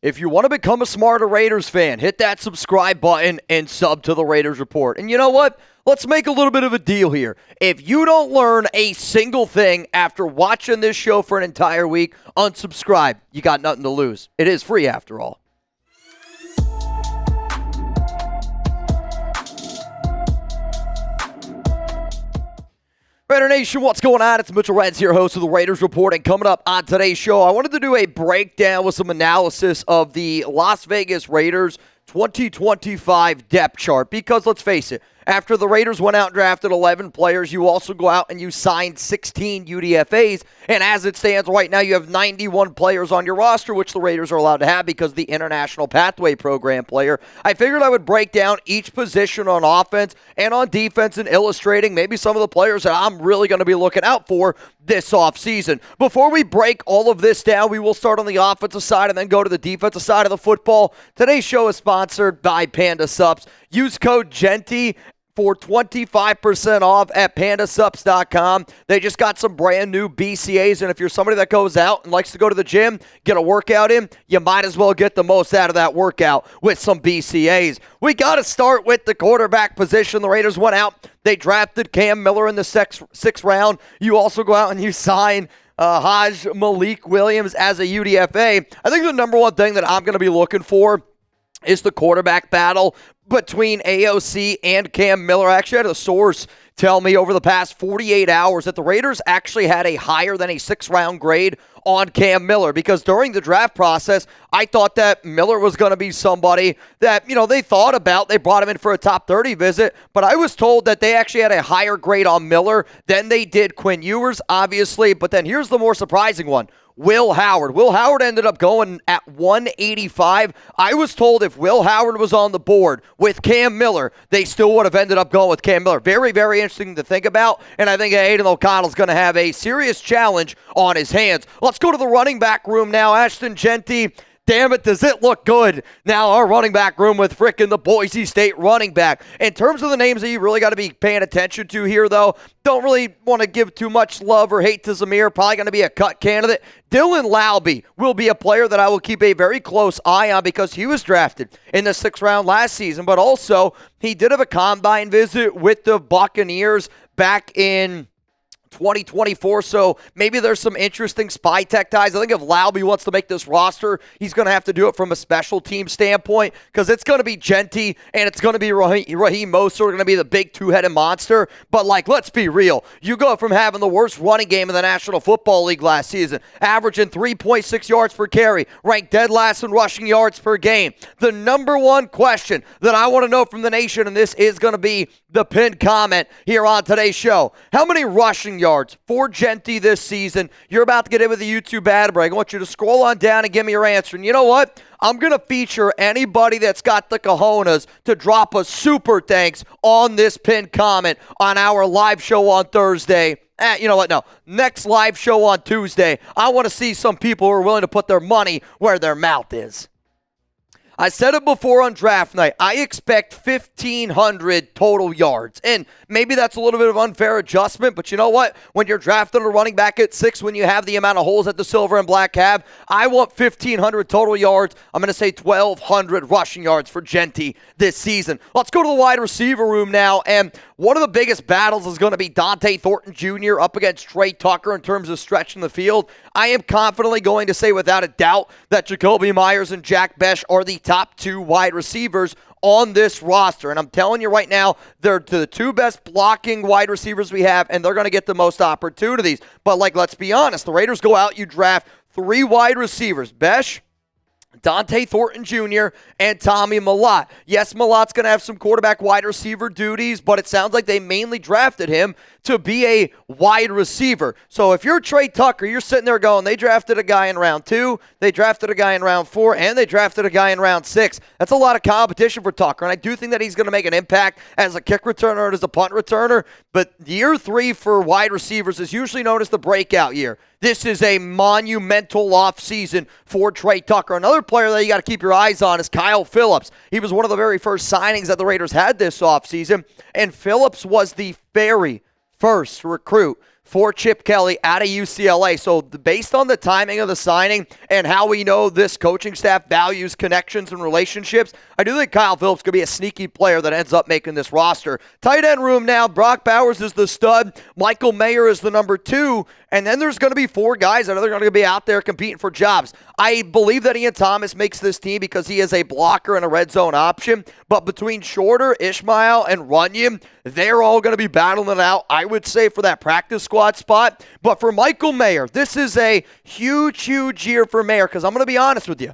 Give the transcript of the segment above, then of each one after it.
If you want to become a smarter Raiders fan, hit that subscribe button and sub to the Raiders Report. And you know what? Let's make a little bit of a deal here. If you don't learn a single thing after watching this show for an entire week, unsubscribe. You got nothing to lose. It is free after all. Raider Nation, what's going on? It's Mitchell Renz here, host of the Raiders Report, and coming up on today's show, I wanted to do a breakdown with some analysis of the Las Vegas Raiders 2025 depth chart, because let's face it, after the Raiders went out and drafted 11 players, you also go out and you signed 16 UDFAs, and as it stands right now, you have 91 players on your roster, which the Raiders are allowed to have because of the International Pathway Program player. I figured I would break down each position on offense and on defense and illustrating maybe some of the players that I'm really going to be looking out for this offseason. Before we break all of this down, we will start on the offensive side and then go to the defensive side of the football. Today's show is sponsored by Panda Supps. Use code Jeanty for 25% off at pandasups.com. They just got some brand new BCAs, and if you're somebody that goes out and likes to go to the gym, get a workout in, you might as well get the most out of that workout with some BCAs. We got to start with the quarterback position. The Raiders went out. They drafted Cam Miller in the sixth round. You also go out and you sign Haj Malik Williams as a UDFA. I think the number one thing that I'm going to be looking for is the quarterback battle between AOC and Cam Miller. I actually had a source tell me over the past 48 hours that the Raiders actually had a higher than a 6th-round grade on Cam Miller, because during the draft process, I thought that Miller was going to be somebody that, they thought about. They brought him in for a top 30 visit, but I was told that they actually had a higher grade on Miller than they did Quinn Ewers, obviously. But then here's the more surprising one. Will Howard. Will Howard ended up going at 185. I was told if Will Howard was on the board with Cam Miller, they still would have ended up going with Cam Miller. Very, very interesting to think about, and I think Aidan O'Connell's going to have a serious challenge on his hands. Let's go to the running back room now. Ashton Jeanty. Damn it, does it look good now, our running back room with frickin' the Boise State running back. In terms of the names that you really got to be paying attention to here, though, don't really want to give too much love or hate to Zamir. Probably going to be a cut candidate. Dylan Laube will be a player that I will keep a very close eye on because he was drafted in the 6th round last season, but also he did have a combine visit with the Buccaneers back in 2024, so maybe there's some interesting Spytek ties. I think if Laube wants to make this roster, he's going to have to do it from a special team standpoint, because it's going to be Jeanty and it's going to be Raheem Mostert going to be the big two-headed monster. But let's be real. You go from having the worst running game in the National Football League last season, averaging 3.6 yards per carry, ranked dead last in rushing yards per game. The number one question that I want to know from the nation, and this is going to be the pinned comment here on today's show: how many rushing yards for Jeanty this season? You're about to get in with the YouTube ad break. I want you to scroll on down and give me your answer. And you know what? I'm going to feature anybody that's got the cojones to drop a super thanks on this pinned comment on our live show on Thursday. You know what? No. Next live show on Tuesday. I want to see some people who are willing to put their money where their mouth is. I said it before on draft night. I expect 1,500 total yards. And maybe that's a little bit of unfair adjustment, but you know what? When you're drafting a running back at 6, when you have the amount of holes that the silver and black have, I want 1,500 total yards. I'm going to say 1,200 rushing yards for Jeanty this season. Let's go to the wide receiver room now. And one of the biggest battles is going to be Dante Thornton Jr. up against Tre Tucker in terms of stretching the field. I am confidently going to say without a doubt that Jakobi Meyers and Bech are the top 2 wide receivers on this roster. And I'm telling you right now, they're the 2 best blocking wide receivers we have, and they're going to get the most opportunities. But let's be honest, the Raiders go out, you draft 3 wide receivers: Bech, Dante Thornton Jr., and Tommy Mellott. Yes, Mellott's going to have some quarterback wide receiver duties, but it sounds like they mainly drafted him to be a wide receiver. So if you're Tre Tucker, you're sitting there going, they drafted a guy in round 2, they drafted a guy in round 4, and they drafted a guy in round 6. That's a lot of competition for Tucker, and I do think that he's going to make an impact as a kick returner and as a punt returner. But year 3 for wide receivers is usually known as the breakout year. This is a monumental offseason for Tre Tucker. Another player that you got to keep your eyes on is Kyle Phillips. He was one of the very first signings that the Raiders had this offseason, and Phillips was the very first recruit for Chip Kelly out of UCLA. So based on the timing of the signing and how we know this coaching staff values connections and relationships, I do think Kyle Phillips could be a sneaky player that ends up making this roster. Tight end room now, Brock Bowers is the stud. Michael Mayer is the number 2. And then there's going to be 4 guys that are going to be out there competing for jobs. I believe that Ian Thomas makes this team because he is a blocker and a red zone option. But between Shorter, Ishmael, and Runyon, they're all going to be battling it out, I would say, for that practice squad spot. But for Michael Mayer, this is a huge, huge year for Mayer because I'm going to be honest with you.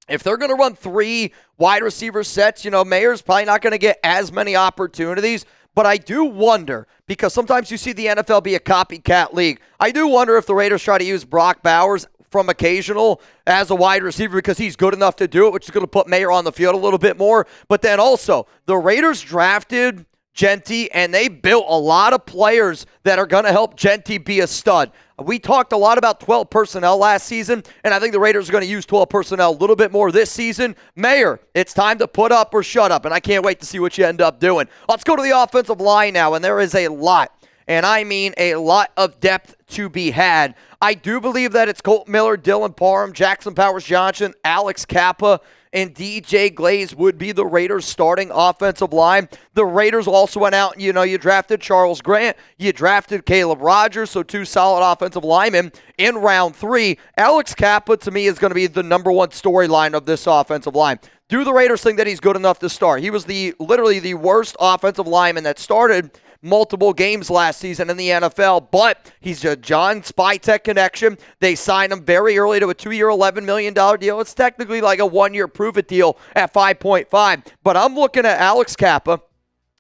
If they're going to run 3 wide receiver sets, Mayer's probably not going to get as many opportunities. But I do wonder, because sometimes you see the NFL be a copycat league, I do wonder if the Raiders try to use Brock Bowers from occasional as a wide receiver because he's good enough to do it, which is going to put Mayer on the field a little bit more. But then also, the Raiders drafted Jeanty, and they built a lot of players that are going to help Jeanty be a stud. We talked a lot about 12 personnel last season, and I think the Raiders are going to use 12 personnel a little bit more this season. Mayer, it's time to put up or shut up, and I can't wait to see what you end up doing. Let's go to the offensive line now, and there is a lot, and I mean a lot of depth to be had. I do believe that it's Kolton Miller, Dylan Parham, Jackson Powers-Johnson, Alex Cappa, and DJ Glaze would be the Raiders' starting offensive line. The Raiders also went out and, you drafted Charles Grant. You drafted Caleb Rogers, so 2 solid offensive linemen in round 3. Alex Cappa, to me, is going to be the number 1 storyline of this offensive line. Do the Raiders think that he's good enough to start? He was literally the worst offensive lineman that started multiple games last season in the NFL, but he's a John Spytek connection. They signed him very early to a 2-year, $11 million deal. It's technically like a 1-year prove-it deal at 5.5, but I'm looking at Alex Cappa.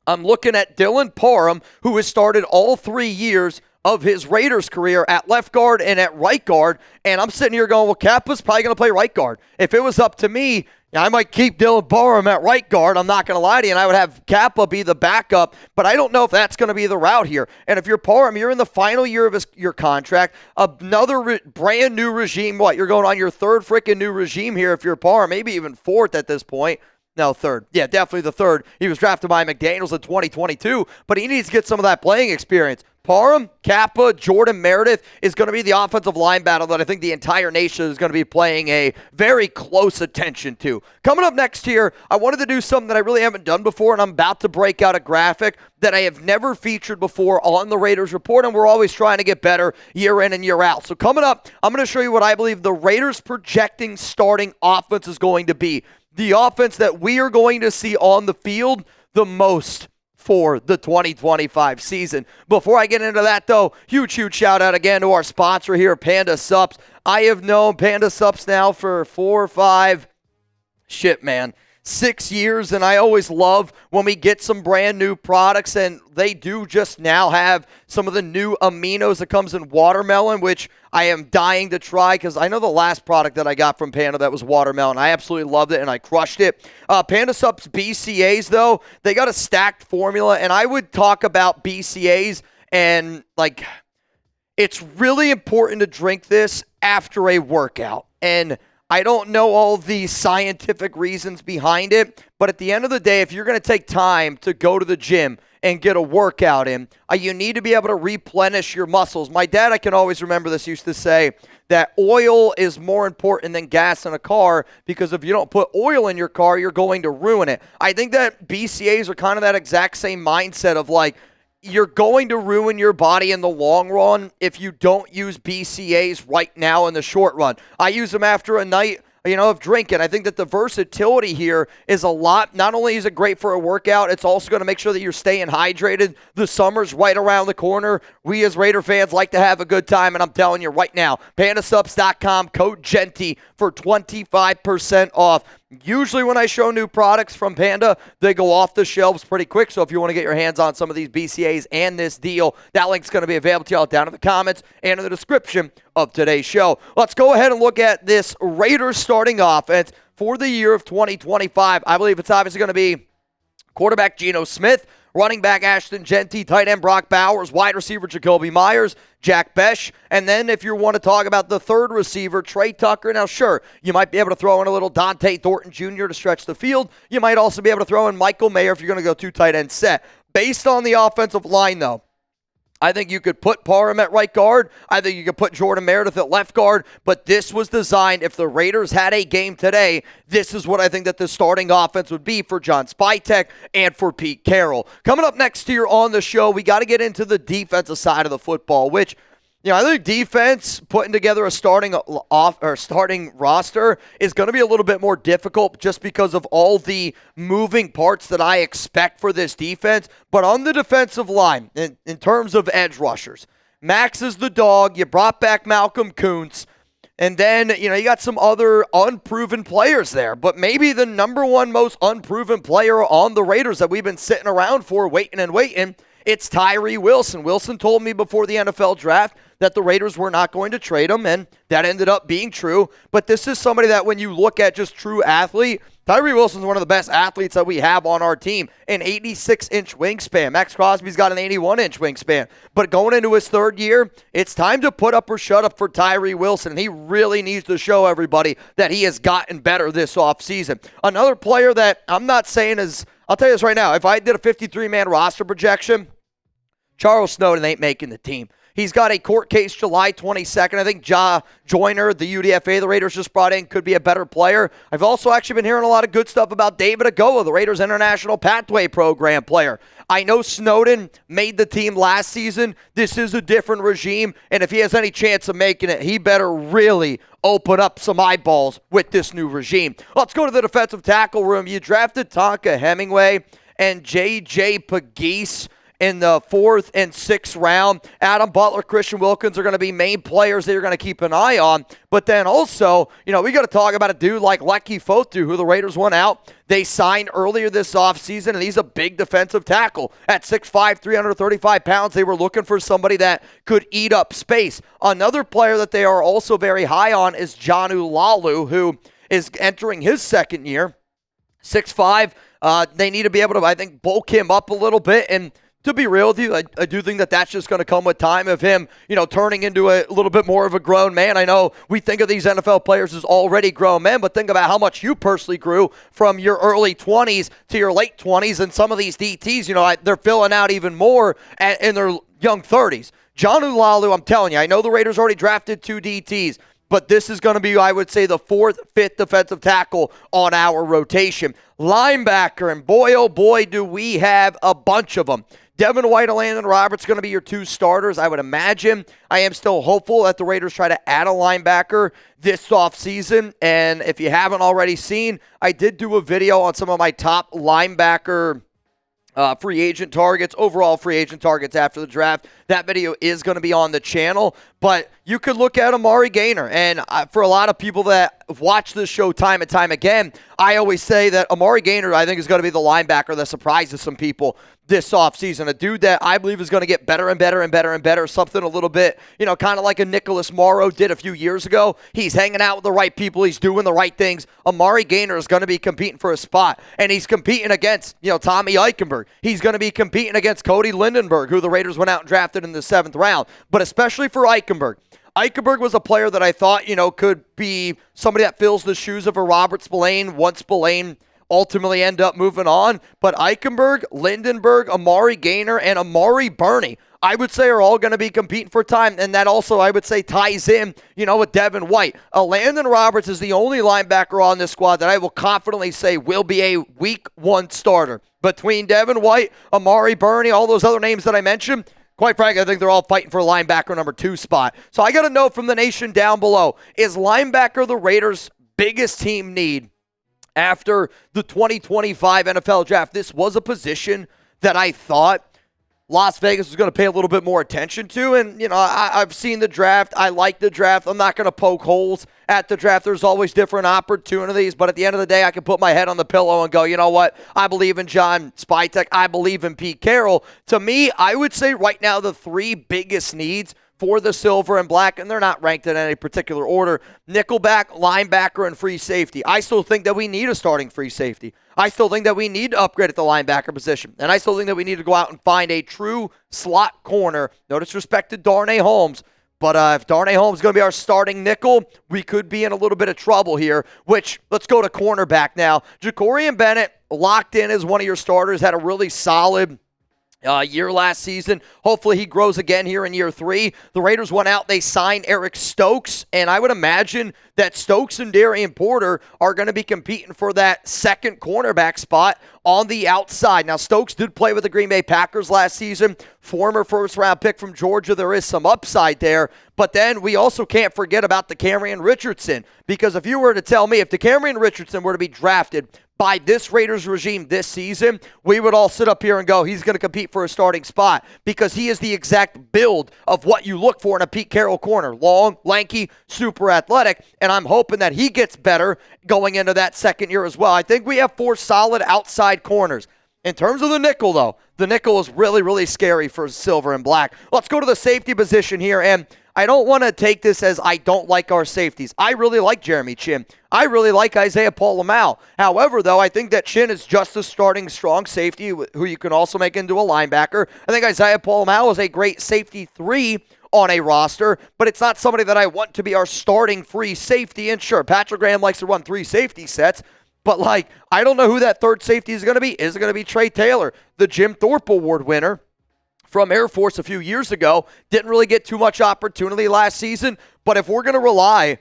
I'm looking at Dylan Parham, who has started all 3 years of his Raiders career at left guard and at right guard, and I'm sitting here going, well, Kappa's probably going to play right guard. If it was up to me, I might keep Dylan Parham at right guard. I'm not going to lie to you, and I would have Cappa be the backup, but I don't know if that's going to be the route here. And if you're Parham, you're in the final year of your contract, another brand new regime. You're going on your 3rd freaking new regime here if you're Parham, maybe even 4th at this point. No, 3rd. Yeah, definitely the 3rd. He was drafted by McDaniels in 2022, but he needs to get some of that playing experience. Parham, Cappa, Jordan Meredith is going to be the offensive line battle that I think the entire nation is going to be paying a very close attention to. Coming up next here, I wanted to do something that I really haven't done before, and I'm about to break out a graphic that I have never featured before on the Raiders Report, and we're always trying to get better year in and year out. So coming up, I'm going to show you what I believe the Raiders' projecting starting offense is going to be. The offense that we are going to see on the field the most for the 2025 season. Before I get into that, though, huge shout out again to our sponsor here, Panda Sups. I have known Panda Sups now for 6 years, and I always love when we get some brand new products, and they do just now have some of the new aminos that comes in watermelon, which I am dying to try because I know the last product that I got from Panda that was watermelon. I absolutely loved it, and I crushed it. Panda Sup's BCAs, though, they got a stacked formula, and I would talk about BCAs, and, it's really important to drink this after a workout, and I don't know all the scientific reasons behind it, but at the end of the day, if you're going to take time to go to the gym and get a workout in, you need to be able to replenish your muscles. My dad, I can always remember this, used to say that oil is more important than gas in a car because if you don't put oil in your car, you're going to ruin it. I think that BCAs are kind of that exact same mindset of you're going to ruin your body in the long run if you don't use BCAs right now in the short run. I use them after a night, of drinking. I think that the versatility here is a lot. Not only is it great for a workout, it's also going to make sure that you're staying hydrated. The summer's right around the corner. We as Raider fans like to have a good time, and I'm telling you right now, pandasups.com, code GENTY for 25% off. Usually when I show new products from Panda, they go off the shelves pretty quick. So if you want to get your hands on some of these BCAs and this deal, that link's going to be available to y'all down in the comments and in the description of today's show. Let's go ahead and look at this Raiders starting offense for the year of 2025. I believe it's obviously going to be quarterback Geno Smith, running back Ashton Jeanty, tight end Brock Bowers, wide receiver Jakobi Meyers, Jack Bech, and then if you want to talk about the third receiver, Tre Tucker. Now, sure, you might be able to throw in a little Dante Thornton Jr. to stretch the field. You might also be able to throw in Michael Mayer if you're going to go 2 tight end set. Based on the offensive line, though, I think you could put Parham at right guard. I think you could put Jordan Meredith at left guard. But this was designed, if the Raiders had a game today, this is what I think that the starting offense would be for John Spytek and for Pete Carroll. Coming up next here on the show, we got to get into the defensive side of the football, which, I think defense, putting together a starting roster is going to be a little bit more difficult just because of all the moving parts that I expect for this defense. But on the defensive line, in terms of edge rushers, Maxx is the dog. You brought back Malcolm Koonce. And then, you got some other unproven players there. But maybe the number one most unproven player on the Raiders that we've been sitting around for, waiting, it's Tyree Wilson. Wilson told me before the NFL draft that the Raiders were not going to trade him, and that ended up being true. But this is somebody that when you look at just true athlete, Tyree Wilson's one of the best athletes that we have on our team. An 86-inch wingspan. Maxx Crosby's got an 81-inch wingspan. But going into his third year, it's time to put up or shut up for Tyree Wilson. And he really needs to show everybody that he has gotten better this offseason. Another player that I'm not saying is, I'll tell you this right now, if I did a 53-man roster projection, Charles Snowden ain't making the team. He's got a court case July 22nd. I think Ja Joyner, the UDFA the Raiders just brought in, could be a better player. I've also actually been hearing a lot of good stuff about David Agoa, the Raiders International Pathway Program player. I know Snowden made the team last season. This is a different regime, and if he has any chance of making it, he better really open up some eyeballs with this new regime. Let's go to the defensive tackle room. You drafted Tonka Hemingway and J.J. Pegues in the 4th and 6th round. Adam Butler, Christian Wilkins are going to be main players that you're going to keep an eye on. But then also, we got to talk about a dude like Leki Fotu, who the Raiders went out. They signed earlier this offseason, and he's a big defensive tackle. At 6'5", 335 pounds, they were looking for somebody that could eat up space. Another player that they are also very high on is Jonnu Lalu, who is entering his second year. 6'5", they need to be able to, I think, bulk him up a little bit. And to be real with you, I do think that that's just going to come with time of him, turning into a little bit more of a grown man. I know we think of these NFL players as already grown men, but think about how much you personally grew from your early 20s to your late 20s, and some of these DTs, they're filling out even more in their young 30s. Jonnu Lalu, I'm telling you, I know the Raiders already drafted 2 DTs, but this is going to be, I would say, the 4th, 5th defensive tackle on our rotation. Linebacker, and boy, oh boy, do we have a bunch of them. Devin White and Elandon Roberts going to be your 2 starters, I would imagine. I am still hopeful that the Raiders try to add a linebacker this offseason. And if you haven't already seen, I did do a video on some of my top linebacker free agent targets, overall free agent targets after the draft. That video is going to be on the channel. But you could look at Amari Gaynor. And for a lot of people that watch this show time and time again, I always say that Amari Gaynor, I think, is going to be the linebacker that surprises some people this offseason. A dude that I believe is going to get better and better and better and better. Something a little bit, kind of like a Nicholas Morrow did a few years ago. He's hanging out with the right people. He's doing the right things. Amari Gaynor is going to be competing for a spot. And he's competing against, Tommy Eichenberg. He's going to be competing against Cody Lindenberg, who the Raiders went out and drafted in the 7th round. But especially for Eichenberg. Eichenberg was a player that I thought, could be somebody that fills the shoes of a Robert Spillane once Spillane ultimately end up moving on. But Eichenberg, Lindenberg, Amari Gaynor, and Amari Burney, I would say, are all going to be competing for time. And that also, I would say, ties in, with Devin White. Elandon Roberts is the only linebacker on this squad that I will confidently say will be a week 1 starter. Between Devin White, Amari Burney, all those other names that I mentioned, quite frankly, I think they're all fighting for linebacker number 2 spot. So I got to know from the nation down below, is linebacker the Raiders' biggest team need after the 2025 NFL draft? This was a position that I thought Las Vegas was going to pay a little bit more attention to. And, I've seen the draft. I like the draft. I'm not going to poke holes at the draft. There's always different opportunities. But at the end of the day, I can put my head on the pillow and go, you know what? I believe in John Spytek. I believe in Pete Carroll. To me, I would say right now the 3 biggest needs for the silver and black, and they're not ranked in any particular order: nickelback, linebacker, and free safety. I still think that we need a starting free safety. I still think that we need to upgrade at the linebacker position. And I still think that we need to go out and find a true slot corner. No disrespect to Darnay Holmes, but if Darnay Holmes is going to be our starting nickel, we could be in a little bit of trouble here, which, let's go to cornerback now. Jakobiran Bennett, locked in as one of your starters, had a really solid year last season. Hopefully he grows again here in year 3. The Raiders went out, they signed Eric Stokes, and I would imagine that Stokes and Darian Porter are going to be competing for that second cornerback spot on the outside. Now, Stokes did play with the Green Bay Packers last season, former first-round pick from Georgia. There is some upside there, but then we also can't forget about DeCamerion Richardson, because if you were to tell me if DeCamerion Richardson were to be drafted by this Raiders regime this season, we would all sit up here and go, he's going to compete for a starting spot, because he is the exact build of what you look for in a Pete Carroll corner. Long, lanky, super athletic, and I'm hoping that he gets better going into that second year as well. I think we have 4 solid outside corners. In terms of the nickel, though, the nickel is really, really scary for silver and black. Let's go to the safety position here, and I don't want to take this as I don't like our safeties. I really like Jeremy Chinn. I really like Isaiah Pola-Mao. However, though, I think that Chinn is just a starting strong safety who you can also make into a linebacker. I think Isaiah Pola-Mao is a great safety 3 on a roster, but it's not somebody that I want to be our starting free safety. And sure, Patrick Graham likes to run 3 safety sets, but I don't know who that third safety is going to be. Is it going to be Tre Taylor, the Jim Thorpe Award winner from Air Force a few years ago? Didn't really get too much opportunity last season, but if we're going to rely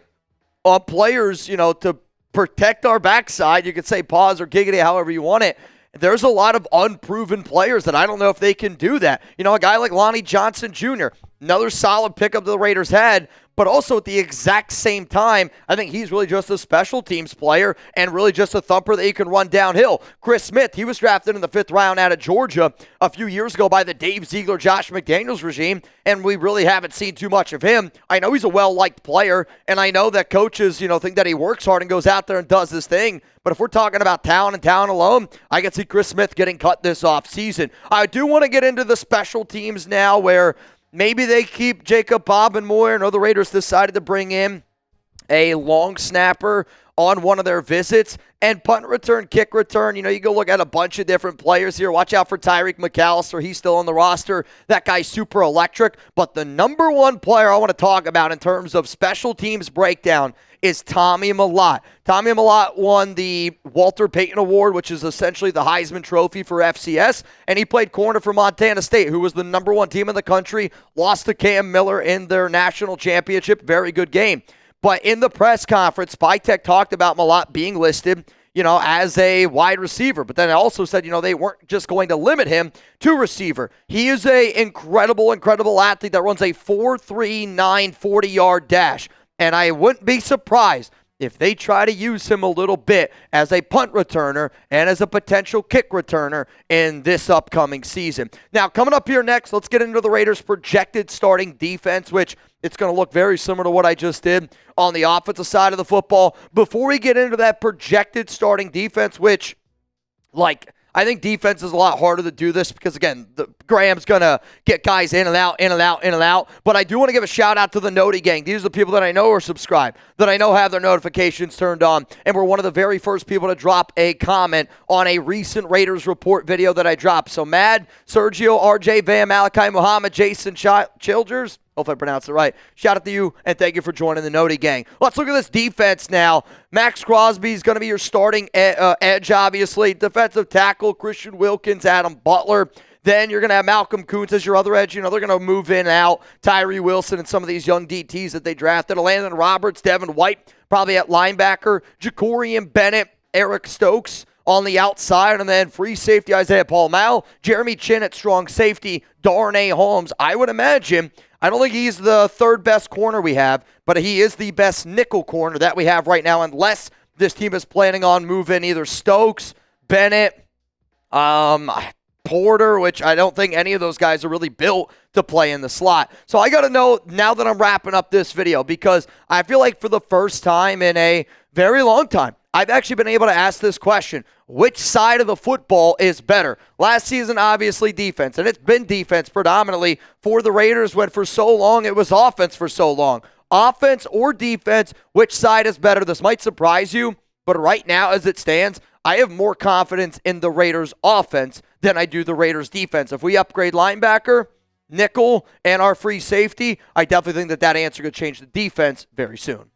on players, to protect our backside, you could say pause or giggity, however you want it, there's a lot of unproven players that I don't know if they can do that. A guy like Lonnie Johnson Jr., another solid pickup the Raiders had, but also at the exact same time, I think he's really just a special teams player and really just a thumper that you can run downhill. Chris Smith, he was drafted in the 5th round out of Georgia a few years ago by the Dave Ziegler, Josh McDaniels regime, and we really haven't seen too much of him. I know he's a well-liked player, and I know that coaches, think that he works hard and goes out there and does his thing, but if we're talking about talent and talent alone, I can see Chris Smith getting cut this offseason. I do want to get into the special teams now where maybe they keep Jacob Moyer, and the Raiders decided to bring in a long snapper on one of their visits. And punt return, kick return, you go look at a bunch of different players here. Watch out for Tyreek McAllister. He's still on the roster. That guy's super electric. But the number one player I want to talk about in terms of special teams breakdown is Tommy Mellott. Tommy Mellott won the Walter Payton Award, which is essentially the Heisman Trophy for FCS, and he played corner for Montana State, who was the number 1 team in the country, lost to Cam Miller in their national championship. Very good game. But in the press conference, Spytek talked about Mellott being listed, as a wide receiver. But then I also said, they weren't just going to limit him to receiver. He is a incredible athlete that runs a 4.39 40-yard dash. And I wouldn't be surprised if they try to use him a little bit as a punt returner and as a potential kick returner in this upcoming season. Now, coming up here next, let's get into the Raiders' projected starting defense, which it's going to look very similar to what I just did on the offensive side of the football. Before we get into that projected starting defense, which, I think defense is a lot harder to do this because, again, Graham's going to get guys in and out. But I do want to give a shout-out to the Noti gang. These are the people that I know are subscribed, that I know have their notifications turned on, and were one of the very first people to drop a comment on a recent Raiders Report video that I dropped. So, Mad, Sergio, RJ, Van, Malachi, Muhammad, Jason Childers, hope I pronounced it right. Shout out to you, and thank you for joining the Noti gang. Let's look at this defense now. Maxx Crosby is going to be your starting edge, obviously. Defensive tackle, Christian Wilkins, Adam Butler. Then you're going to have Malcolm Koonce as your other edge. They're going to move in and out. Tyree Wilson and some of these young DTs that they drafted. Elandon Roberts, Devin White, probably at linebacker. Jakobiran Bennett, Eric Stokes on the outside, and then free safety Isaiah Pola-Mao, Jeremy Chinn at strong safety, Darnay Holmes. I would imagine, I don't think he's the 3rd best corner we have, but he is the best nickel corner that we have right now, unless this team is planning on moving either Stokes, Bennett, Porter, which I don't think any of those guys are really built to play in the slot. So I got to know now that I'm wrapping up this video, because I feel like for the first time in a very long time, I've actually been able to ask this question: which side of the football is better? Last season, obviously defense, and it's been defense predominantly for the Raiders when for so long it was offense for so long. Offense or defense, which side is better? This might surprise you, but right now as it stands, I have more confidence in the Raiders offense than I do the Raiders defense. If we upgrade linebacker, nickel, and our free safety, I definitely think that answer could change the defense very soon.